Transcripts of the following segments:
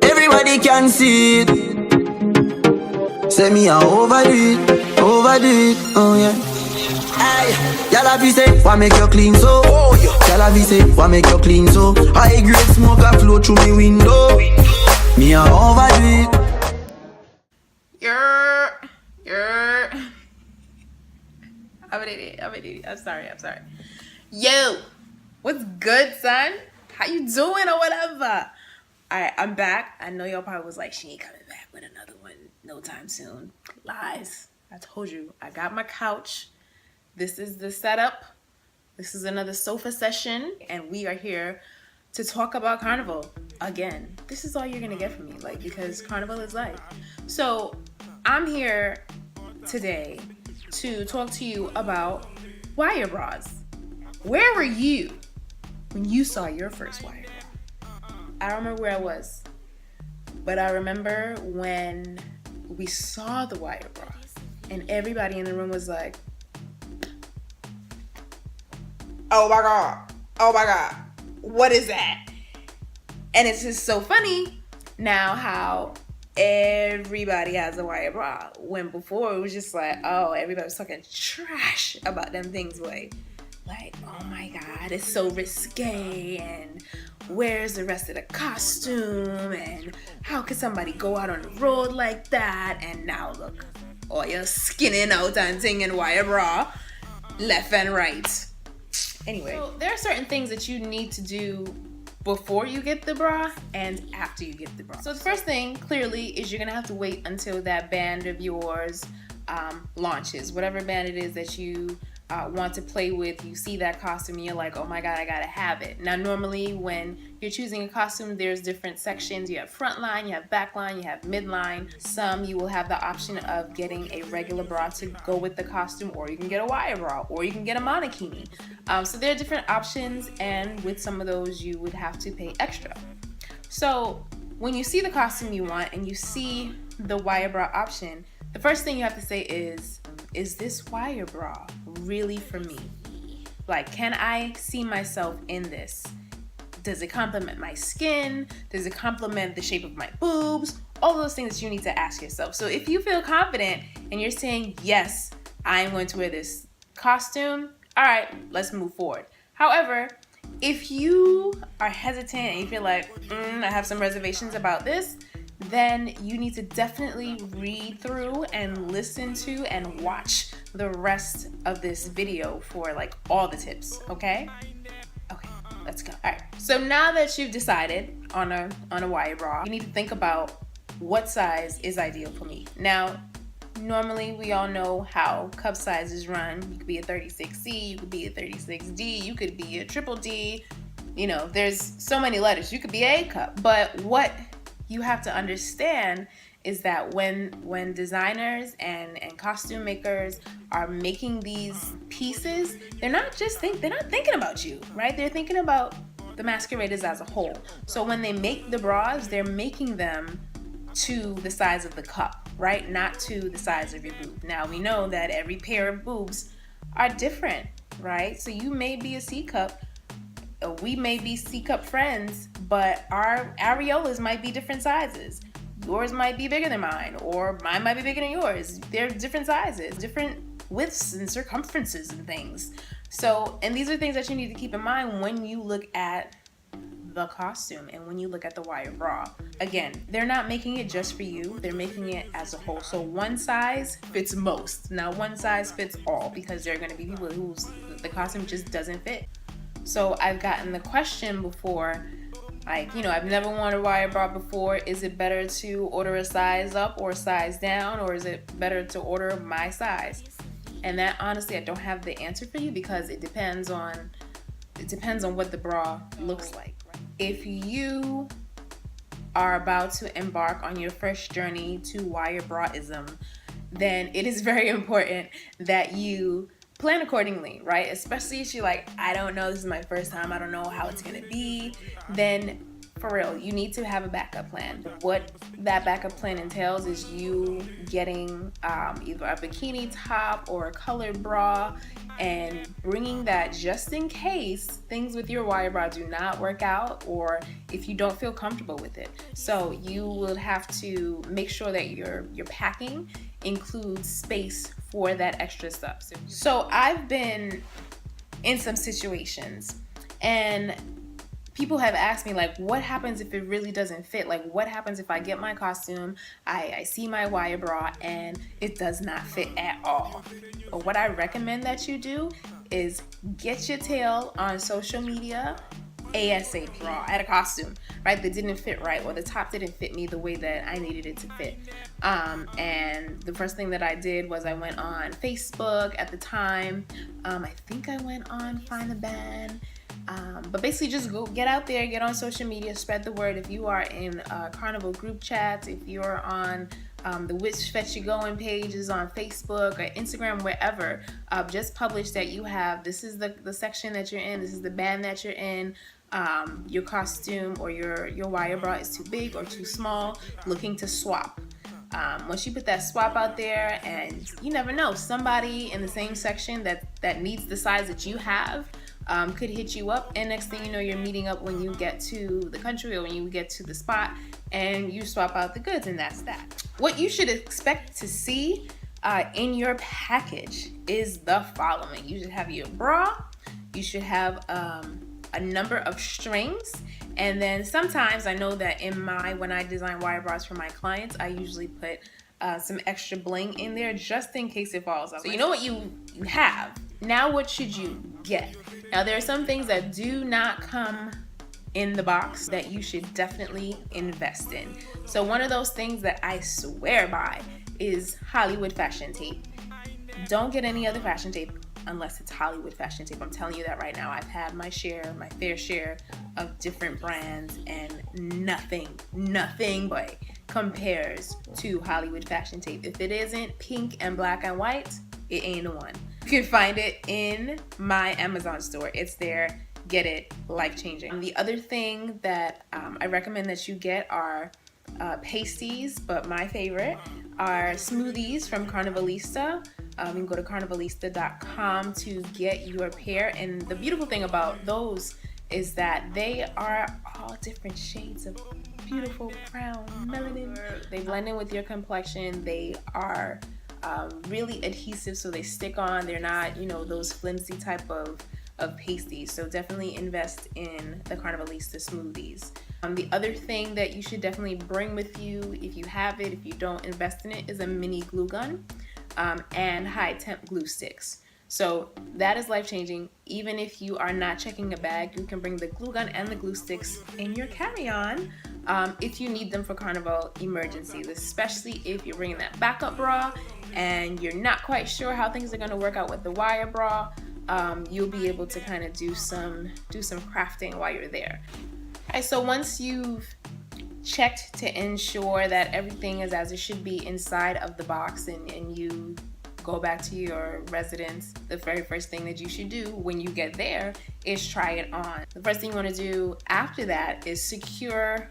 Everybody can see it. Say me a overdo it, oh yeah. Aye, y'all have you say, why make you clean so? Y'all have you say, why make you clean so? High grade smoke a flow through me window. Me a overdo it. I'm an idiot. I'm sorry. Yo, what's good, son? How you doing or whatever? Alright, I'm back. I know y'all probably was like, she ain't coming back with another one no time soon. Lies. I told you. I got my couch. This is the setup. This is another sofa session. And we are here to talk about Carnival. Again, this is all you're going to get from me. Like, because Carnival is life. So, I'm here today to talk to you about wire bras. Where were you when you saw your first wire bra? I don't remember where I was, but I remember when we saw the wire bra and everybody in the room was like, oh my God, what is that? And it's just so funny now how everybody has a wire bra, when before it was just like, oh, everybody was talking trash about them things, like, oh my God, it's so risque, and where's the rest of the costume, and how could somebody go out on the road like that? And now look, all you're skinning out and thing in wire bra left and right. Anyway, so there are certain things that you need to do before you get the bra and after you get the bra. So the first thing clearly is you're gonna have to wait until that band of yours launches. Whatever band it is that you want to play with, you see that costume and you're like, oh my God, I gotta have it. Now normally when you're choosing a costume, there's different sections. You have front line, you have back line, you have midline. Some you will have the option of getting a regular bra to go with the costume, or you can get a wire bra, or you can get a monokini. So there are different options, and with some of those you would have to pay extra. So when you see the costume you want and you see the wire bra option, the first thing you have to say is this wire bra really for me? Like, can I see myself in this? Does it complement my skin? Does it complement the shape of my boobs? All those things that you need to ask yourself. So if you feel confident and you're saying, yes, I am going to wear this costume, all right, let's move forward. However, if you are hesitant and you feel like, I have some reservations about this, then you need to definitely read through and listen to and watch the rest of this video for like all the tips, okay? Okay, let's go. All right, so now that you've decided on a wire bra, you need to think about what size is ideal for me. Now, normally we all know how cup sizes run. You could be a 36C, you could be a 36D, you could be a triple D. You know, there's so many letters. You could be a cup, but what you have to understand is that when designers and costume makers are making these pieces, they're not thinking about you, right? They're thinking about the masqueraders as a whole. So when they make the bras, they're making them to the size of the cup, right? Not to the size of your boob. Now we know that every pair of boobs are different, right? So you may be a C cup, we may be C-cup friends, but our areolas might be different sizes. Yours might be bigger than mine, or mine might be bigger than yours. They're different sizes, different widths and circumferences and things. So, and these are things that you need to keep in mind when you look at the costume and when you look at the wire bra. Again, they're not making it just for you, they're making it as a whole. So one size fits most. Now one size fits all, because there are going to be people whose the costume just doesn't fit. So I've gotten the question before, like, you know, I've never worn a wire bra before. Is it better to order a size up or a size down, or is it better to order my size? And that, honestly, I don't have the answer for you, because it depends on what the bra looks like. If you are about to embark on your first journey to wire bra-ism, then it is very important that you plan accordingly, right? Especially if you're like, I don't know, this is my first time, I don't know how it's gonna be. Then for real, you need to have a backup plan. What that backup plan entails is you getting either a bikini top or a colored bra and bringing that just in case things with your wire bra do not work out or if you don't feel comfortable with it. So you will have to make sure that your packing includes space for that extra stuff. So I've been in some situations and people have asked me, like, what happens if it really doesn't fit? Like, what happens if I get my costume, I see my wire bra, and it does not fit at all? But what I recommend that you do is get your tail on social media ASAP. I had a costume, right, that didn't fit right, or the top didn't fit me the way that I needed it to fit. And the first thing that I did was I went on Facebook at the time. I think I went on Find a Band. But basically just go get out there, get on social media, spread the word. If you are in Carnival group chats, if you're on the Which Fetch You Going pages on Facebook or Instagram, wherever, just publish that you have, this is the section that you're in, this is the band that you're in, your costume or your wire bra is too big or too small, looking to swap. Once you put that swap out there, and you never know, somebody in the same section that needs the size that you have could hit you up, and next thing you know, you're meeting up when you get to the country or when you get to the spot, and you swap out the goods, and that's that. What you should expect to see in your package is the following. You should have your bra, you should have a number of strings, and then sometimes I know that when I design wire bras for my clients, I usually put some extra bling in there just in case it falls out. So you know what you have. Now what should you get? Now there are some things that do not come in the box that you should definitely invest in. So one of those things that I swear by is Hollywood fashion tape. Don't get any other fashion tape unless it's Hollywood fashion tape. I'm telling you that right now. I've had my fair share of different brands, and nothing but compares to Hollywood fashion tape. If it isn't pink and black and white, it ain't the one. You can find it in my Amazon store. It's there. Get it. Life-changing. The other thing that I recommend that you get are pasties, but my favorite are smoothies from Carnivalista. You can go to carnivalista.com to get your pair, and the beautiful thing about those is that they are all different shades of beautiful brown melanin. They blend in with your complexion. They are really adhesive, so they stick on. They're not, those flimsy type of pasties. So definitely invest in the Carnivalista smoothies. The other thing that you should definitely bring with you, if you have it, if you don't invest in it, is a mini glue gun and high temp glue sticks. So that is life-changing. Even if you are not checking a bag, you can bring the glue gun and the glue sticks in your carry-on if you need them for carnival emergencies, especially if you're bringing that backup bra and you're not quite sure how things are going to work out with the wire bra. You'll be able to kind of do some crafting while you're there. All right, so once you've checked to ensure that everything is as it should be inside of the box, and you go back to your residence, the very first thing that you should do when you get there is try it on. The first thing you want to do after that is secure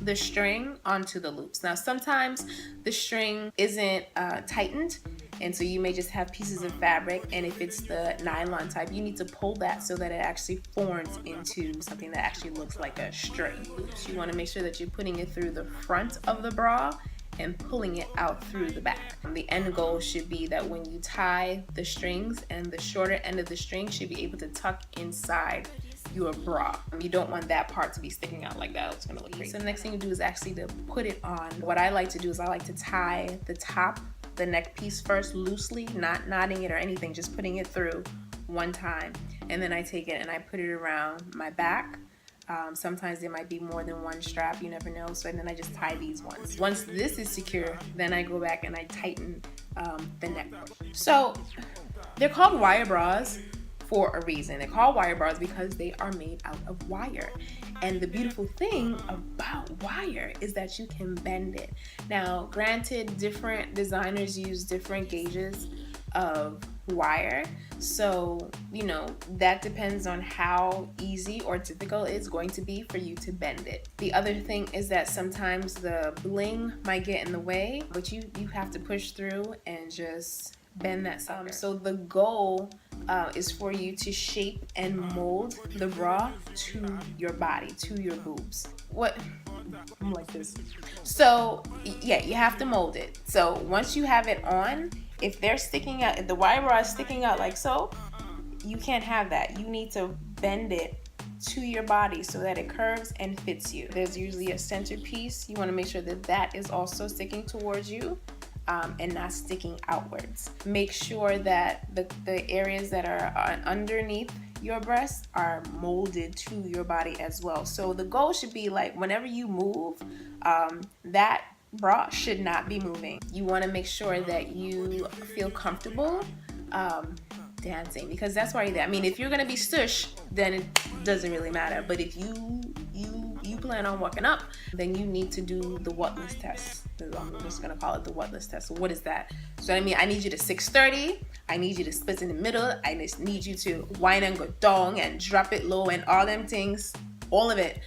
the string onto the loops. Now sometimes the string isn't tightened, and so you may just have pieces of fabric, and if it's the nylon type, you need to pull that so that it actually forms into something that actually looks like a string. You want to make sure that you're putting it through the front of the bra and pulling it out through the back. And the end goal should be that when you tie the strings, and the shorter end of the string should be able to tuck inside your bra. You don't want that part to be sticking out like that. It's gonna look crazy. So the next thing you do is actually to put it on. What I like to do is I like to tie the top, the neck piece first loosely, not knotting it or anything, just putting it through one time. And then I take it and I put it around my back. Sometimes there might be more than one strap, you never know. So then I just tie these ones. Once this is secure, then I go back and I tighten the neck. So they're called wire bras for a reason. They're called wire bras because they are made out of wire. And the beautiful thing about wire is that you can bend it. Now, granted, different designers use different gauges of wire. So, you know, that depends on how easy or difficult it's going to be for you to bend it. The other thing is that sometimes the bling might get in the way, but you have to push through and just bend that sucker. So the goal is for you to shape and mold the bra to your body, to your boobs. What? I'm like this. So yeah, you have to mold it. So once you have it on, if they're sticking out, if the wire bra is sticking out like so, you can't have that. You need to bend it to your body so that it curves and fits you. There's usually a centerpiece. You want to make sure that that is also sticking towards you. And not sticking outwards. Make sure that the areas that are underneath your breasts are molded to your body as well. So the goal should be like whenever you move, that bra should not be moving. You want to make sure that you feel comfortable dancing, because that's why you're there. I mean, if you're gonna be stush, then it doesn't really matter. But if you plan on walking up, then you need to do the whatless test. I'm just gonna call it the whatless test. So what is that? So I mean, I need you to 630. I need you to split in the middle. I just need you to whine and go dong and drop it low and all them things, all of it,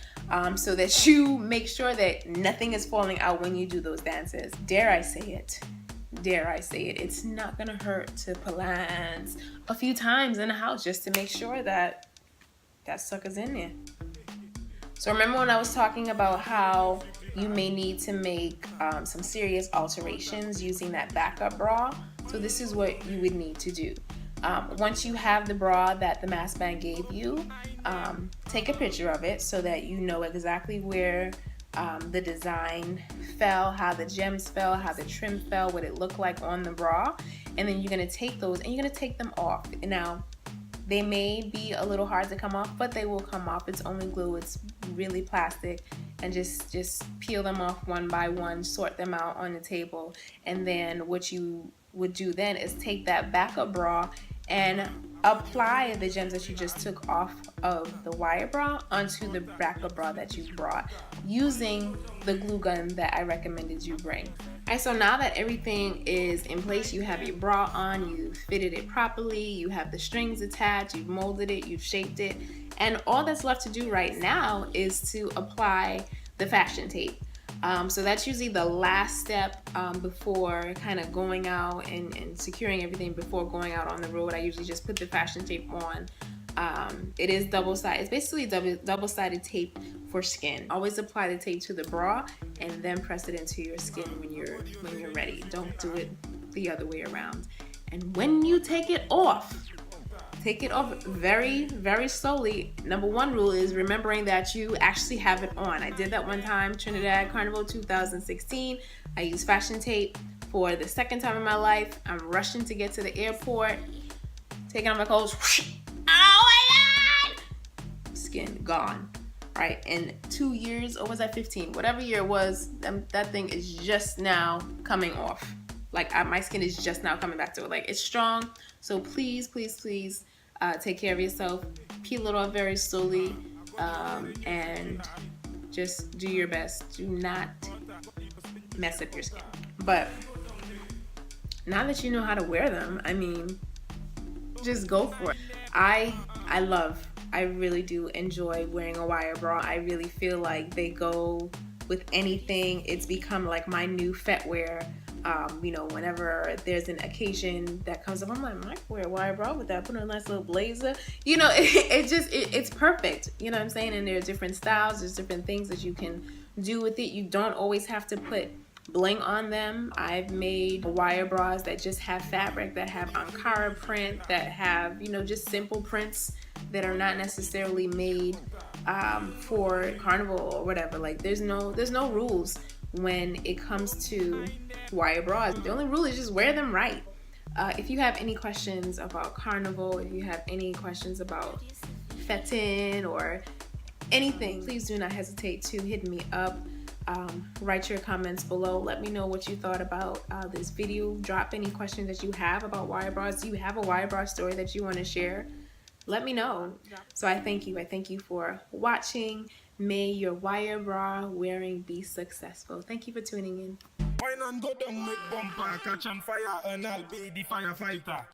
so that you make sure that nothing is falling out when you do those dances. Dare I say it? Dare I say it? It's not gonna hurt to palance a few times in the house just to make sure that that sucker's in there. So remember when I was talking about how you may need to make some serious alterations using that backup bra? So this is what you would need to do. Once you have the bra that the mass band gave you, take a picture of it so that you know exactly where the design fell, how the gems fell, how the trim fell, what it looked like on the bra. And then you're gonna take those and you're gonna take them off. Now, they may be a little hard to come off, but they will come off. It's only glue, it's really plastic. And just peel them off one by one, sort them out on the table. And then what you would do then is take that backup bra and apply the gems that you just took off of the wire bra onto the backup bra that you brought using the glue gun that I recommended you bring. Alright, so now that everything is in place, you have your bra on, you've fitted it properly, you have the strings attached, you've molded it, you've shaped it, and all that's left to do right now is to apply the fashion tape. So that's usually the last step before kind of going out and securing everything before going out on the road. I usually just put the fashion tape on. It is double-sided. It's basically double-sided tape for skin. Always apply the tape to the bra and then press it into your skin when you're ready. Don't do it the other way around. And when you take it off very, very slowly. Number one rule is remembering that you actually have it on. I did that one time, Trinidad Carnival 2016. I used fashion tape for the second time in my life. I'm rushing to get to the airport, taking off my clothes. Whoosh, oh my God! Skin gone, right? In 2 years, or was that 15? Whatever year it was, that thing is just now coming off. Like my skin is just now coming back to it. Like it's strong. So please, please, please take care of yourself. Peel it off very slowly and just do your best. Do not mess up your skin. But now that you know how to wear them, I mean, just go for it. I really do enjoy wearing a wire bra. I really feel like they go with anything. It's become like my new fet wear. You know, whenever there's an occasion that comes up, I'm like, I might wear a wire bra with that, put on a nice little blazer. You know, it's perfect. You know what I'm saying? And there are different styles, there's different things that you can do with it. You don't always have to put bling on them. I've made wire bras that just have fabric, that have Ankara print, that have, you know, just simple prints that are not necessarily made for carnival or whatever. Like there's no rules when it comes to wire bras. The only rule is just wear them right. If you have any questions about carnival, if you have any questions about fettin or anything, please do not hesitate to hit me up. Write your comments below. Let me know what you thought about this video. Drop any questions that you have about wire bras. Do you have a wire bra story that you want to share? Let me know. So I thank you. I thank you for watching. May your wire bra wearing be successful. Thank you for tuning in. Why not go down, make bumper, catch on fire, and I'll be the firefighter.